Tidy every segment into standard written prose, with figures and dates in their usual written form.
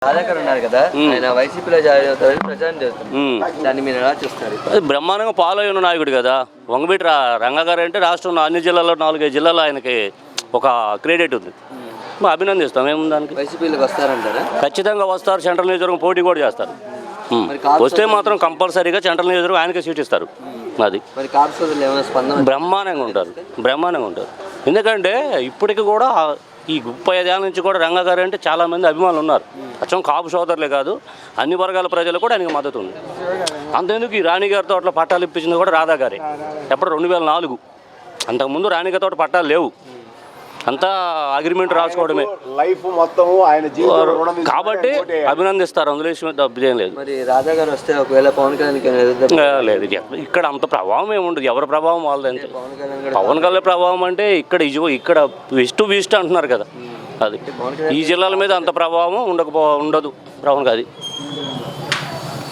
రాధాకర్ ఉన్నారు కదా, ఆయన వైసీపీలో జాయిన్ అవుతారని ప్రచారం చేస్తారు. దాన్ని మీరు ఎలా చూస్తారు? అది బ్రహ్మాండంగా ఫాలో అయిన నాయకుడు కదా. వంగవీటి రంగా గారు అంటే రాష్ట్రంలో అన్ని జిల్లాల్లో 4-5 జిల్లాల్లో ఆయనకి ఒక క్రెడిట్ ఉంది. అభినందిస్తాం. ఏముంది దానికి? వైసీపీలోకి వస్తారంటారా? ఖచ్చితంగా వస్తారు. సెంట్రల్ నియోజకవర్గం పోటీ కూడా చేస్తారు. వస్తే మాత్రం కంపల్సరీగా సెంట్రల్ నియోజకవర్గం ఆయనకే సీట్ ఇస్తారు. అది బ్రహ్మాండంగా ఉంటారు. ఎందుకంటే ఇప్పటికి కూడా ఈ 35 ఏళ్ళ నుంచి కూడా రంగా గారు అంటే చాలామంది అభిమానులు ఉన్నారు. అచ్చం కాపు సోదరులే కాదు, అన్ని వర్గాల ప్రజలు కూడా ఆయనకి మద్దతు ఉంది. అంతేందుకు ఈ రాణి గారితో అట్లా పట్టాలు ఇప్పించింది కూడా రాధా గారే. ఎప్పుడు 2004. అంతకుముందు రాణి గారితో పట్టాలు లేవు, అంతా అగ్రిమెంట్ రాసుకోవడమే లైఫ్ మొత్తం ఆయన జీవితం. కాబట్టి అభినందిస్తారు, అందులో తప్పేం లేదు. మరి రాధా గారు వస్తే ఒకవేళ పవన్ కళ్యాణ్ లేదు, ఇక్కడ అంత ప్రభావం ఏముండదు. ఎవరి ప్రభావం వాళ్ళదంటే. పవన్ కళ్యాణ్ ప్రభావం అంటే ఇక్కడ వెస్ట్ అంటున్నారు కదా, అది ఈ జిల్లాల మీద అంత ప్రభావం ఉండదు పవన్ అది.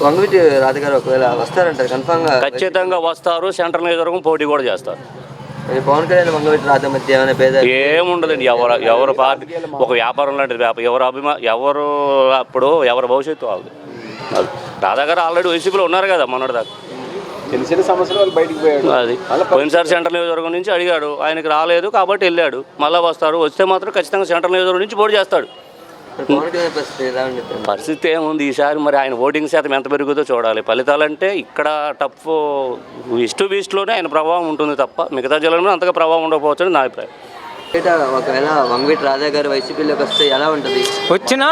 వంగవీటి రాధా గారు ఒకవేళ వస్తారంటారు కన్ఫామ్గా? ఖచ్చితంగా వస్తారు. సెంట్రల్ నియోజకవర్గం పోటీ కూడా చేస్తారు. పవన్ కళ్యాణ్ వంగవీటి రాధా మధ్య ఏమైనా భేదాలు? ఏముండదండి. ఎవరు పార్టీ ఒక వ్యాపారం లాంటిది. ఎవరు అప్పుడు ఎవరి భవిష్యత్తు వాళ్ళది. రాధా గారు ఆల్రెడీ వైసీపీలో ఉన్నారు కదా మొన్నటి దాకా. తెలిసిన సమస్యలు బయటికి పోయాడు. అది పోయినసారి సెంట్రల్ నియోజకవర్గం నుంచి అడిగాడు, ఆయనకు రాలేదు కాబట్టి వెళ్ళాడు. మళ్ళీ వస్తే మాత్రం ఖచ్చితంగా సెంట్రల్ నియోజకవర్గం నుంచి పోటీ చేస్తాడు. పరిస్థితి ఏముంది ఈసారి? మరి ఆయన ఓటింగ్ శాతం ఎంత పెరుగుతుందో చూడాలి. ఫలితాలంటే ఇక్కడ టఫ్ ఈస్ట్లోనే ఆయన ప్రభావం ఉంటుంది తప్ప మిగతా జిల్లాలో అంతగా ప్రభావం ఉండకపోవచ్చు అని నా అభిప్రాయం. ఒకవేళ వంగవీటి రాధా గారు వైసీపీలోకి వస్తే ఎలా ఉంటుంది? వచ్చినా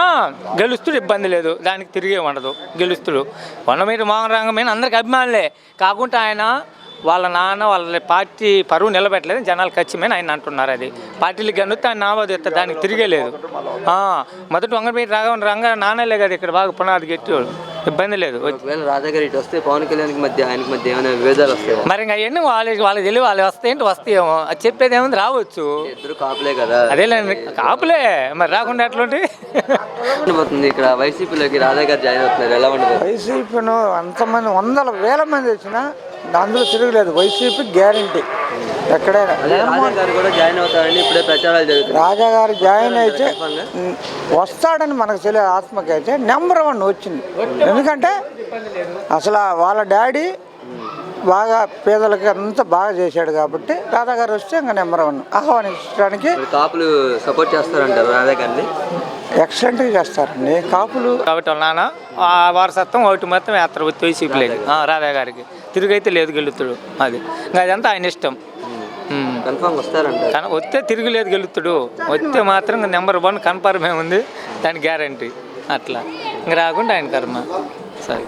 గెలుస్తుడు ఇబ్బంది లేదు, దానికి తిరిగే ఉండదు. గెలుస్తుడు వంగవీటి మోహన్ రంగమైన అందరికి అభిమానులే కాకుండా ఆయన వాళ్ళ నాన్న వాళ్ళ పార్టీ పరువు నిలబెట్టలేదు, జనాలు ఖచ్చితమైన ఆయన అంటున్నారు. అది పార్టీలకు గెలుస్తే ఆయన నామోదిస్తారు, దానికి తిరిగే లేదు. మొదటి వంగవీటి రంగా నాన్నలే కదా ఇక్కడ బాగా పునాది గట్టివాడు, ఇబ్బంది లేదు. రాధా గారు ఇటు వస్తే పవన్ కళ్యాణ్ ఆయనకి మధ్య ఏమైనా విభేదాలు వస్తాయి? మరి ఇంకా అవన్నీ వాళ్ళకి తెలియ, వాళ్ళు వస్తాయేమో. అది చెప్పేది ఏముంది, రావచ్చు. ఇద్దరు కాపులే కదా. అదేలేండి, కాపులే, మరి రాకుండా ఎట్లుంటే ఉండబోతుంది. ఇక్కడ వైసీపీలోకి రాధా గారు జాయిన్ అవుతున్నారు, ఎలా ఉండదు? వైసీపీను అంతమంది 100,000 మంది వచ్చినా అందులో తిరగలేదు. వైసీపీ గ్యారంటీ ఎక్కడైనా. రాజా గారు కూడా జాయిన్ అవుతారని ఇప్పుడే ప్రచారాలు జరుగుతాయి. రాజా గారు జాయిన్ అయితే వస్తాడని మనకు తెలియదు. ఆత్మకి అయితే నెంబర్ 1 వచ్చింది. ఎందుకంటే అసలు వాళ్ళ డాడీ బాగా పేదలకి అంతా బాగా చేశాడు కాబట్టి రాధా గారు వస్తే ఇంకా నెంబర్ 1 ఆహ్వానించడానికి. కాపులు సపోర్ట్ చేస్తారంటారు రాధా గారిని? ఎక్సలెంట్గా చేస్తారండి కాపులు. కాబట్టి వాళ్ళ నాన్న వారసత్వం ఒకటి మొత్తం యాత్ర వైసీపీ లేదు. రాధా గారికి తిరిగైతే లేదు, గెలుతుడు. అది ఇంకా అదంతా ఆయన ఇష్టం. కన్ఫర్మ్ వస్తారంట. కానీ వస్తే తిరుగులేదు, గెలుతుడు. వస్తే మాత్రం నెంబర్ 1 కన్ఫర్మ్ ఏముంది, దాని గ్యారంటీ. అట్లా ఇంకా రాకుండా ఆయన కర్మ. సరే,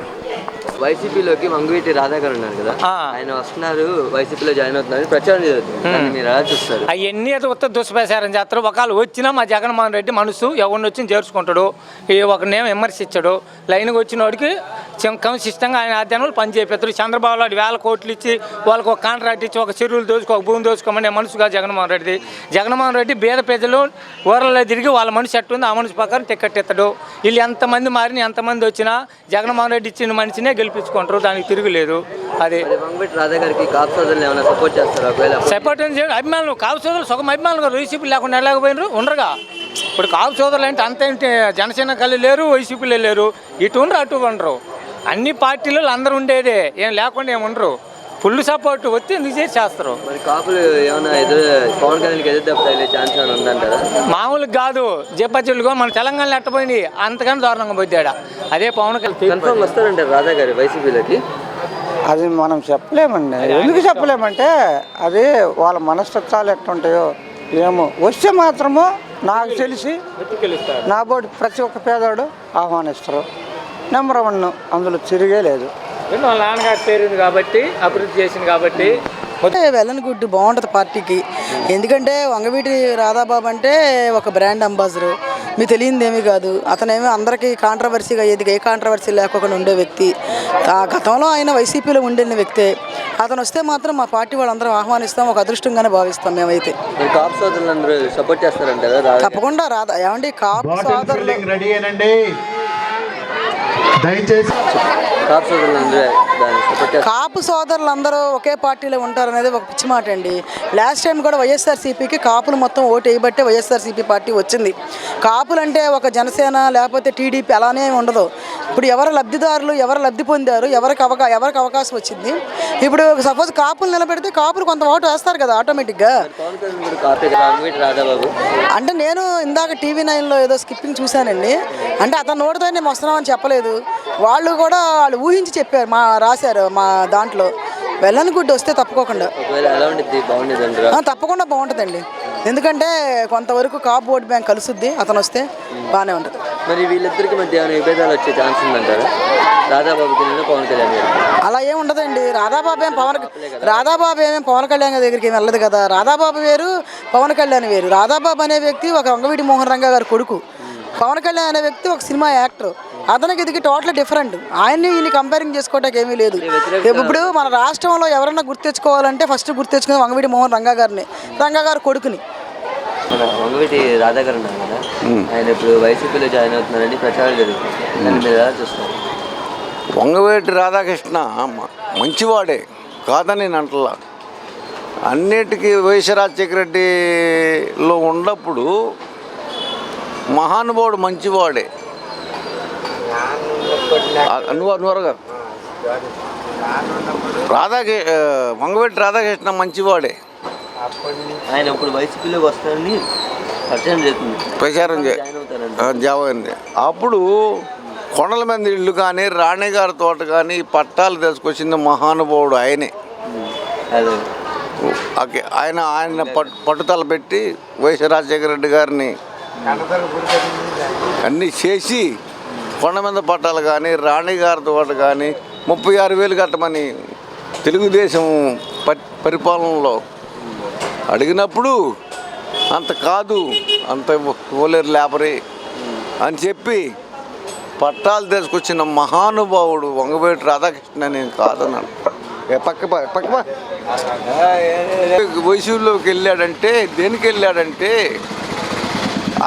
వైసీపీలోకి వంగవీటి రాధా గారు ఉన్నారు కదా, ఆయన వస్తున్నారు, వైసీపీలో జాయిన్ అవుతున్నారు ప్రచారం జరుగుతుంది, మీరు ఎలా చూస్తారు? అవన్నీ అయితే ఉత్త దుష్ప్రచారం చేస్తారు. ఒకళ్ళు వచ్చినా మా జగన్మోహన్ రెడ్డి మనసు ఎవరిని వచ్చి చేర్చుకుంటాడు, ఒకరినేమో విమర్శించాడు. లైన్కి వచ్చిన వాడికి కనిష్టంగా ఆయన ఆధ్యానంలో పని చేపిస్తారు. చంద్రబాబు నాయుడు 1000 కోట్లు ఇచ్చి వాళ్ళకి ఒక కాంట్రాక్ట్ ఇచ్చి ఒక చెరువులు దోచుకో, ఒక భూమి దోచుకోమని మనసుగా జగన్మోహన్ రెడ్డి. జగన్మోహన్ రెడ్డి పేద ప్రజలు ఊరల్లో తిరిగి వాళ్ళ మనసు ఎట్టుంది ఆ మనసు ప్రకారం టికెట్ ఇస్తాడు. వీళ్ళు ఎంతమంది మారిన ఎంతమంది వచ్చినా జగన్మోహన్ రెడ్డి ఇచ్చిన మనిషినే గెలిపించుకుంటారు, దానికి తిరుగులేదు. అదే వంగవీటి రాధా గారికి కాపు సోదరులు ఏమైనా సపోర్ట్ చేస్తారు? సపోర్ట్ అభిమానులు, కాపు సోదరులు సగం అభిమానులు వైసీపీ లేకుండా ఎలాగపోయినారు, ఉండరుగా. ఇప్పుడు కాపు సోదరులు అంటే అంతేంటి, జనసేన కలిసి లేరు, వైసీపీలో లేరు, ఇటు ఉండరు అటు ఉండరు. అన్ని పార్టీలు అందరూ ఉండేదే, ఏం లేకుండా ఏమి ఉండరు. ఫుల్ సపోర్ట్ వచ్చి ఎందుకు చేస్తారు. మరి కాపులు ఏమైనా పవన్ కళ్యాణ్కి ఎదురు తప్ప ఛాన్స్ ఏమైనా ఉందంటారా? మామూలుగా కాదు, జపచ్చులుగా మన తెలంగాణలో ఎట్టపోయింది, అంతకన్నా దారుణంగా పోద్దాడ. అదే పవన్ కళ్యాణ్ కన్ఫర్మ్ వస్తారంటారు రాధా గారు వైసీపీలోకి? అది మనం చెప్పలేమండి. ఎందుకు చెప్పలేమంటే అది వాళ్ళ మనస్తత్వాలు ఎట్లుంటాయో ఏమో. వస్తే మాత్రము నాకు తెలిసి నా బోటి ప్రతి ఒక్క పేదవాడు ఆహ్వానిస్తారు. నెంబర్ 1 అందులో తిరిగే లేదు. వాళ్ళ నాన్నగారి పేరుంది కాబట్టి, అభివృద్ధి చేసింది కాబట్టి వెల్ గుడ్ బాగుంటుంది పార్టీకి. ఎందుకంటే వంగవీటి రాధాబాబు అంటే ఒక బ్రాండ్ అంబాసిడర్, మీకు తెలియదు ఏమీ కాదు. అతనేమో అందరికీ కాంట్రవర్సీగా ఏ కాంట్రవర్సీ లేకుండా ఉండే వ్యక్తి. ఆ గతంలో ఆయన వైసీపీలో ఉండిన వ్యక్తే. అతను వస్తే మాత్రం మా పార్టీ వాళ్ళందరం ఆహ్వానిస్తాం, ఒక అదృష్టంగానే భావిస్తాం మేమైతే. కాపు సోదరులందరూ సపోర్ట్ చేస్తారంటారా? తప్పకుండా రాధా ఏమండి కాపు సోదరులు దయచేసి కాపు సోదరులందరూ దాన్ని సపోర్ట్ చేస్తారు? కాపు సోదరులు అందరూ ఒకే పార్టీలో ఉంటారు అనేది ఒక పిచ్చి మాట అండి. లాస్ట్ టైం కూడా వైఎస్ఆర్సీపీకి కాపులు మొత్తం ఓటు వేయబట్టే వైఎస్ఆర్సీపీ పార్టీ వచ్చింది. కాపులు అంటే ఒక జనసేన లేకపోతే టీడీపీ అలానే ఉండదు. ఇప్పుడు ఎవరు లబ్ధిదారులు, ఎవరు లబ్ధి పొందారు, ఎవరికి అవకాశం వచ్చింది. ఇప్పుడు సపోజ్ కాపులు నిలబెడితే కాపులు కొంత ఓటు వేస్తారు కదా ఆటోమేటిక్గా. పవన్ కళ్యాణ్ కూడా కాపీ వంగవీటి రాధాబాబు. అంటే నేను ఇందాక టీవీ 9లో ఏదో స్కిప్పింగ్ చూశానండి. అంటే అతను నోటితో మేము వస్తున్నామని చెప్పలేదు. వాళ్ళు ఊహించి చెప్పారు, రాశారు మా దాంట్లో. వెళ్ళని గుడ్డు వస్తే తప్పుకోకుండా ఒకవేళ ఎలా ఉండిద్ది? బాగుండేది అంటారా? తప్పకుండా బాగుంటుందండి. ఎందుకంటే కొంతవరకు కాపు ఓట్ బ్యాంక్ కలుసుద్ది. అతను వస్తే బాగానే ఉంటుంది. మరి వీళ్ళిద్దరికి మధ్య ఏమైనా విభేదాలు వచ్చే ఛాన్స్ ఉందంటారా? రాధాబాబుకి పవన్ కళ్యాణ్ గారు అలా ఏం ఉండదండి. రాధాబాబు ఏమేమి పవన్ కళ్యాణ్ దగ్గరికి వెళ్ళదు కదా. రాధాబాబు వేరు, పవన్ కళ్యాణ్ వేరు. రాధాబాబు అనే వ్యక్తి ఒక వంగవీటి మోహన్ రంగా గారి కొడుకు. పవన్ కళ్యాణ్ అనే వ్యక్తి ఒక సినిమా యాక్టర్. అతనికి ఇదికి టోటల్ డిఫరెంట్. ఆయన్ని ఈయన కంపేరింగ్ చేసుకోవడానికి ఏమీ లేదు. ఇప్పుడు మన రాష్ట్రంలో ఎవరైనా గుర్తెచ్చుకోవాలంటే ఫస్ట్ గుర్తెచ్చుకునే వంగవీటి మోహన్ రంగా గారి కొడుకుని. మన వంగవీటి రాధా గారు ఉన్నారు కదా, ఆయన ఇప్పుడు వైసీపీలో జాయిన్ అవుతున్నారని ప్రచారం జరుగుతుంది. దాన్ని మీరు ఎలా చూస్తారు? వంగవీటి రాధాకృష్ణ మంచివాడే కాదని నేను అంటలా. అన్నిటికీ వైఎస్ రాజశేఖర రెడ్డిలో ఉన్నప్పుడు మహానుభావుడు మంచివాడే. నువ్వరుగా వంగవీటి రాధాకృష్ణ మంచివాడే. ఆయన ఇప్పుడు వైసీపీలోకి వస్తారని ప్రచారం జాయింది. అప్పుడు కొండల మీద ఇల్లు కానీ రాణిగారి తోట కానీ పట్టాలు తీసుకొచ్చింది మహానుభావుడు ఆయనే. ఆయన పట్టుదల పెట్టి వైఎస్ రాజశేఖర రెడ్డి గారిని అన్నీ చేసి కొండ మీద పట్టాలు కానీ రాణిగారి తోట కానీ 36,000 కట్టమని తెలుగుదేశం పరిపాలనలో అడిగినప్పుడు అంత కాదు, అంత ఓలేరు లేబరే అని చెప్పి పట్టాలు తీసుకొచ్చిన మహానుభావుడు వంగవీటి రాధాకృష్ణ. నేను కాదన్నాను. పక్క వైసీపీలోకి వెళ్ళాడంటే దేనికి వెళ్ళాడంటే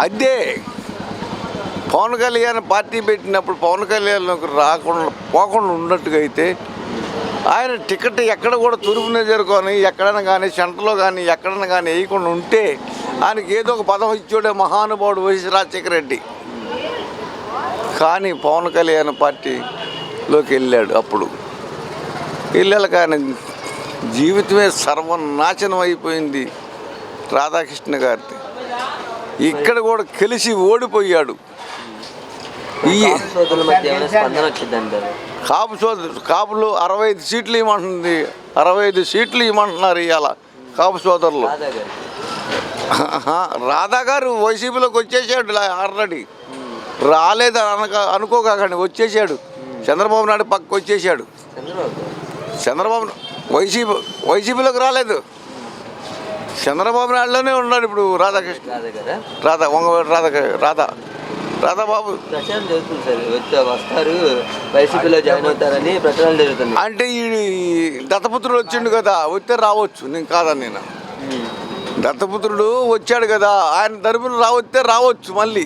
అదే పవన్ కళ్యాణ్ పార్టీ పెట్టినప్పుడు పవన్ కళ్యాణ్కి పోకుండా ఉన్నట్టుగా అయితే ఆయన టికెట్ ఎక్కడ కూడా తూర్పునే జరుగుకొని ఎక్కడైనా కానీ సెంటర్లో కానీ ఎక్కడైనా కానీ వేయకుండా ఉంటే ఆయనకి ఏదో ఒక పదం ఇచ్చాడే మహానుభావుడు వైఎస్ రాజశేఖర రెడ్డి. కానీ పవన్ కళ్యాణ్ పార్టీలోకి వెళ్ళాడు. అప్పుడు వెళ్ళాక ఆయన జీవితమే సర్వనాశనం అయిపోయింది రాధాకృష్ణ గారిది. ఇక్కడ కూడా కలిసి ఓడిపోయాడు. కాపులు 65 సీట్లు ఇవ్వమంటుంది. 65 సీట్లు ఇవ్వమంటున్నారు ఇవాళ కాపు సోదరులు. రాధా గారు వైసీపీలోకి వచ్చేసాడు ఆల్రెడీ. రాలేదని అనుకోకండి, వచ్చేసాడు. చంద్రబాబు నాయుడు పక్కకు వచ్చేసాడు. చంద్రబాబు వైసీపీలోకి రాలేదు, చంద్రబాబు నాయుడులోనే ఉన్నాడు ఇప్పుడు రాధాకృష్ణ. రాధాబాబు ప్రచారం జరుగుతుంది సార్, వస్తారు వైసీపీలో జాయిన్ అవుతారని ప్రచారం జరుగుతుంది. అంటే ఈ దత్తపుత్రుడు వచ్చిండు కదా, వస్తే రావచ్చు, నేను కాదని. నేను దత్తపుత్రుడు వచ్చాడు కదా, ఆయన తరపున రావచ్చు. మళ్ళీ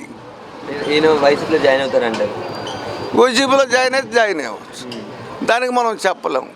ఈయన వైసీపీలో జాయిన్ అవుతారంటారు. వైసీపీలో జాయిన్ అయితే జాయిన్ అవ్వచ్చు, దానికి మనం చెప్పలేము.